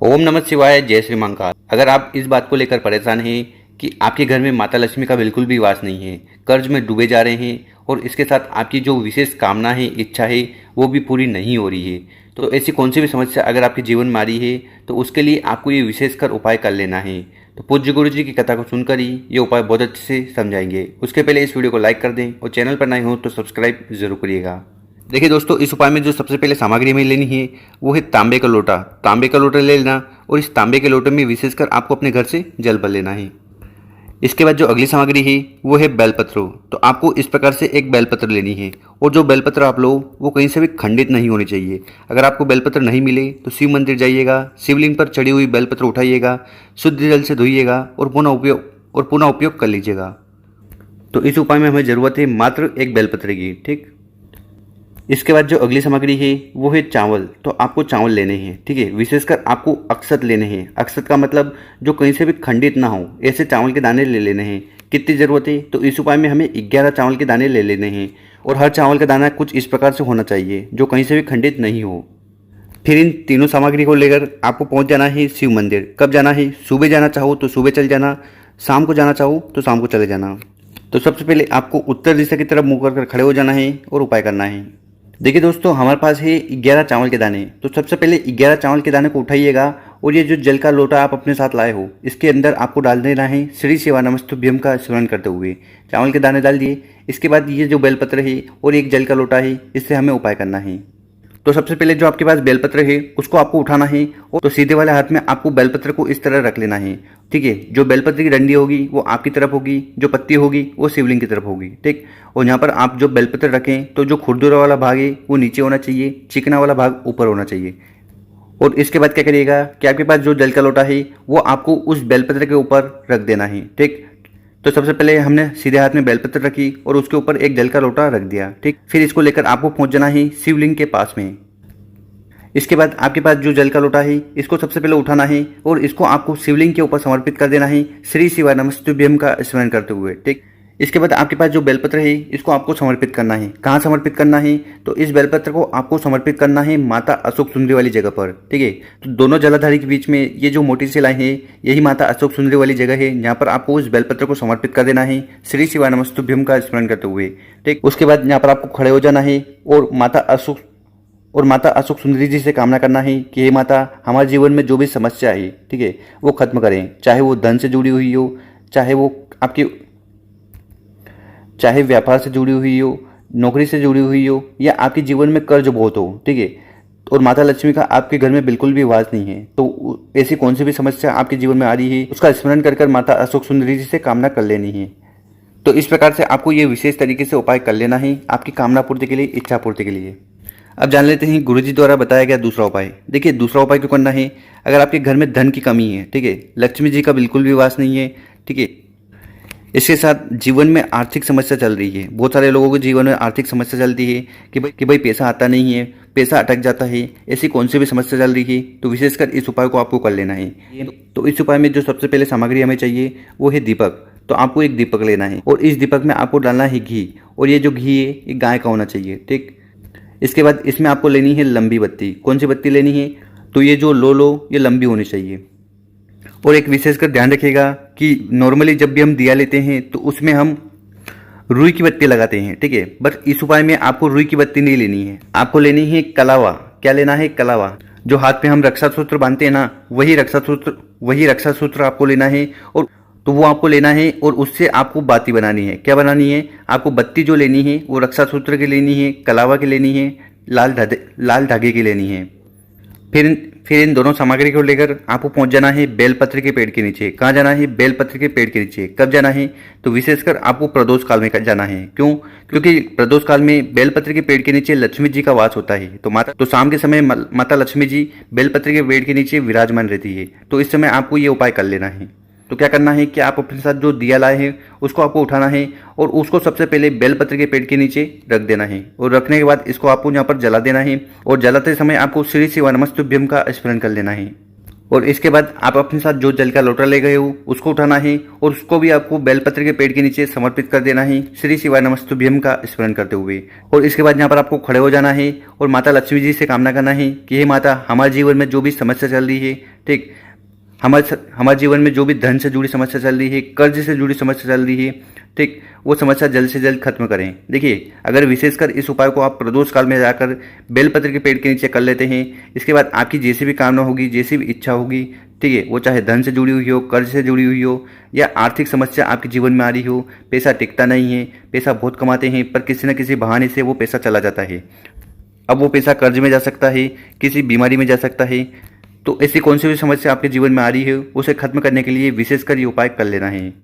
ओम नमः शिवाय, जय श्री महाकाल। अगर आप इस बात को लेकर परेशान हैं कि आपके घर में माता लक्ष्मी का बिल्कुल भी वास नहीं है, कर्ज में डूबे जा रहे हैं और इसके साथ आपकी जो विशेष कामना है, इच्छा है, वो भी पूरी नहीं हो रही है, तो ऐसी कौन सी भी समस्या अगर आपके जीवन में आ रही है तो उसके लिए आपको ये विशेष कर उपाय कर लेना है। तो पूज्य गुरु जी की कथा को सुनकर ही ये उपाय बहुत अच्छे से समझाएंगे। उसके पहले इस वीडियो को लाइक कर दें और चैनल पर नए हो तो सब्सक्राइब जरूर करिएगा। देखिए दोस्तों, इस उपाय में जो सबसे पहले सामग्री हमें लेनी है वो है तांबे का लोटा। तांबे का लोटा ले लेना और इस तांबे के लोटे में विशेषकर आपको अपने घर से जल भर लेना है। इसके बाद जो अगली सामग्री है वो है बेलपत्र। तो आपको इस प्रकार से एक बेलपत्र लेनी है और जो बेलपत्र आप लो वो कहीं से भी खंडित नहीं होनी चाहिए। अगर आपको बेलपत्र नहीं मिले तो शिव मंदिर जाइएगा, शिवलिंग पर चढ़ी हुई बेलपत्र उठाइएगा, शुद्ध जल से धोइएगा और पुनः उपयोग कर लीजिएगा। तो इस उपाय में हमें ज़रूरत है मात्र एक बेलपत्र की। ठीक, इसके बाद जो अगली सामग्री है वो है चावल। तो आपको चावल लेने हैं, ठीक है। विशेषकर आपको अक्षत लेने हैं। अक्षत का मतलब जो कहीं से भी खंडित ना हो, ऐसे चावल के दाने ले लेने हैं। कितनी ज़रूरत है? तो इस उपाय में हमें 11 चावल के दाने ले लेने हैं और हर चावल का दाना कुछ इस प्रकार से होना चाहिए जो कहीं से भी खंडित नहीं हो। फिर इन तीनों सामग्री को लेकर आपको पहुँच जाना है शिव मंदिर। कब जाना है? सुबह जाना चाहो तो सुबह चल जाना, शाम को जाना चाहो तो शाम को चले जाना। तो सबसे पहले आपको उत्तर दिशा की तरफ मुँह कर खड़े हो जाना है और उपाय करना है। देखिए दोस्तों, हमारे पास है 11 चावल के दाने। तो सबसे पहले 11 चावल के दाने को उठाइएगा और ये जो जल का लोटा आप अपने साथ लाए हो इसके अंदर आपको डाल देना है श्री शिवा नमस्तुभ्यम का स्मरण करते हुए। चावल के दाने डाल दिए। इसके बाद ये जो बेलपत्र है और एक जल का लोटा है, इससे हमें उपाय करना है। तो सबसे पहले जो आपके पास बेलपत्र है उसको आपको उठाना है और तो सीधे वाले हाथ में आपको बेलपत्र को इस तरह रख लेना है, ठीक है। जो बेलपत्र की डंडी होगी वो आपकी तरफ होगी, जो पत्ती होगी वो शिवलिंग की तरफ होगी, ठीक। और यहाँ पर आप जो बेलपत्र रखें तो जो खुरदुरा वाला भाग है वो नीचे होना चाहिए, चिकना वाला भाग ऊपर होना चाहिए। और इसके बाद क्या करिएगा कि आपके पास जो जल का लोटा है वो आपको उस बेलपत्र के ऊपर रख देना है, ठीक। तो सबसे पहले हमने सीधे हाथ में बेलपत्र रखी और उसके ऊपर एक जल का लोटा रख दिया, ठीक। फिर इसको लेकर आपको पहुंच जाना है शिवलिंग के पास में। इसके बाद आपके पास जो जल का लोटा है इसको सबसे पहले उठाना है और इसको आपको शिवलिंग के ऊपर समर्पित कर देना है श्री शिवाय नमस्तुभ्यम का स्मरण करते हुए, ठीक। इसके बाद आपके पास जो बेलपत्र है इसको आपको समर्पित करना है। कहाँ समर्पित करना है? तो इस बेलपत्र को आपको समर्पित करना है माता अशोक सुंदरी वाली जगह पर, ठीक है। तो दोनों जलाधारी के बीच में ये जो मोटी सी लाइन है यही माता अशोक सुंदरी वाली जगह है, यहाँ पर आपको उस बेलपत्र को समर्पित कर देना है श्री शिवाय नमस्तुभ्यम का स्मरण करते हुए, ठीक। उसके बाद यहाँ पर आपको खड़े हो जाना है और माता अशोक सुंदरी जी से कामना करना है कि हे माता, हमारे जीवन में जो भी समस्या है, ठीक है, वो खत्म करें। चाहे वो धन से जुड़ी हुई हो, चाहे व्यापार से जुड़ी हुई हो, नौकरी से जुड़ी हुई हो, या आपके जीवन में कर्ज बहुत हो, ठीक है, और माता लक्ष्मी का आपके घर में बिल्कुल भी वास नहीं है, तो ऐसी कौन सी भी समस्या आपके जीवन में आ रही है उसका स्मरण कर माता अशोक सुंदरी जी से कामना कर लेनी है। तो इस प्रकार से आपको ये विशेष तरीके से उपाय कर लेना है आपकी कामना पूर्ति के लिए, इच्छा पूर्ति के लिए। अब जान लेते हैं गुरुजी द्वारा बताया गया दूसरा उपाय। देखिए, दूसरा उपाय क्यों करना है? अगर आपके घर में धन की कमी है, ठीक है, लक्ष्मी जी का बिल्कुल भी वास नहीं है, ठीक है, इसके साथ जीवन में आर्थिक समस्या चल रही है। बहुत सारे लोगों के जीवन में आर्थिक समस्या चलती है कि भाई पैसा आता नहीं है, पैसा अटक जाता है, ऐसी कौन सी भी समस्या चल रही है तो विशेषकर इस उपाय को आपको कर लेना है। तो इस उपाय में जो सबसे पहले सामग्री हमें चाहिए वो है दीपक। तो आपको एक दीपक लेना है और इस दीपक में आपको डालना है घी, और ये जो घी है ये गाय का होना चाहिए, ठीक। इसके बाद इसमें आपको लेनी है लंबी बत्ती। कौन सी बत्ती लेनी है? तो ये जो लो ये लंबी होनी चाहिए। और एक विशेषकर ध्यान रखिएगा कि नॉर्मली जब भी हम दिया लेते हैं तो उसमें हम रुई की बत्ती लगाते हैं, ठीक है। बट इस उपाय में आपको रुई की बत्ती नहीं लेनी है, आपको लेनी है कलावा। क्या लेना है? कलावा। जो हाथ पे हम रक्षा सूत्र बांधते हैं ना, वही रक्षा सूत्र आपको लेना है और तो वो आपको लेना है और उससे आपको बाती बनानी है। क्या बनानी है? आपको बत्ती जो लेनी है वो रक्षा सूत्र की लेनी है, कलावा की लेनी है, लाल धागे की लेनी है। फिर इन दोनों सामग्री को लेकर आपको पहुंच जाना है बेलपत्र के पेड़ के नीचे। कहाँ जाना है? बेलपत्र के पेड़ के नीचे। कब जाना है? तो विशेषकर आपको प्रदोष काल में जाना है। क्यों? क्योंकि प्रदोष काल में बेलपत्र के पेड़ के नीचे लक्ष्मी जी का वास होता है। तो शाम के समय माता लक्ष्मी जी बेलपत्र के पेड़ के नीचे विराजमान रहती है। तो इस समय आपको ये उपाय कर लेना है। तो क्या करना है कि आप अपने साथ जो दिया लाए हैं उसको आपको उठाना है और उसको सबसे पहले बेलपत्र के पेड़ के नीचे रख देना है, और रखने के बाद इसको आपको यहाँ पर जला देना है और जलाते समय आपको श्री शिवा नमस्तुभ्यम का स्मरण कर लेना है। और इसके बाद आप अपने साथ जो जल का लोटा ले गए हो उसको उठाना है और उसको भी आपको बेलपत्र के पेड़ के नीचे समर्पित कर देना है, श्री शिवाय नमस्तुभ्यम का स्मरण करते हुए। और इसके बाद यहाँ पर आपको खड़े हो जाना है और माता लक्ष्मी जी से कामना करना है कि हे माता, हमारे जीवन में जो भी समस्या चल रही है, ठीक, हमारे जीवन में जो भी धन से जुड़ी समस्या चल रही है, कर्ज से जुड़ी समस्या चल रही है, ठीक, वो समस्या जल्द से जल्द खत्म करें। देखिए, अगर विशेषकर इस उपाय को आप प्रदोष काल में जाकर बेलपत्र के पेड़ के नीचे कर लेते हैं, इसके बाद आपकी जैसी भी कामना होगी, जैसी भी इच्छा होगी, ठीक है, वो चाहे धन से जुड़ी हुई हो, कर्ज से जुड़ी हुई हो, या आर्थिक समस्या आपके जीवन में आ रही हो, पैसा टिकता नहीं है, पैसा बहुत कमाते हैं पर किसी न किसी बहाने से वो पैसा चला जाता है। अब वो पैसा कर्ज में जा सकता है, किसी बीमारी में जा सकता है। तो ऐसी कौन सी भी समस्या आपके जीवन में आ रही है, उसे खत्म करने के लिए विशेषकर ये उपाय कर लेना है।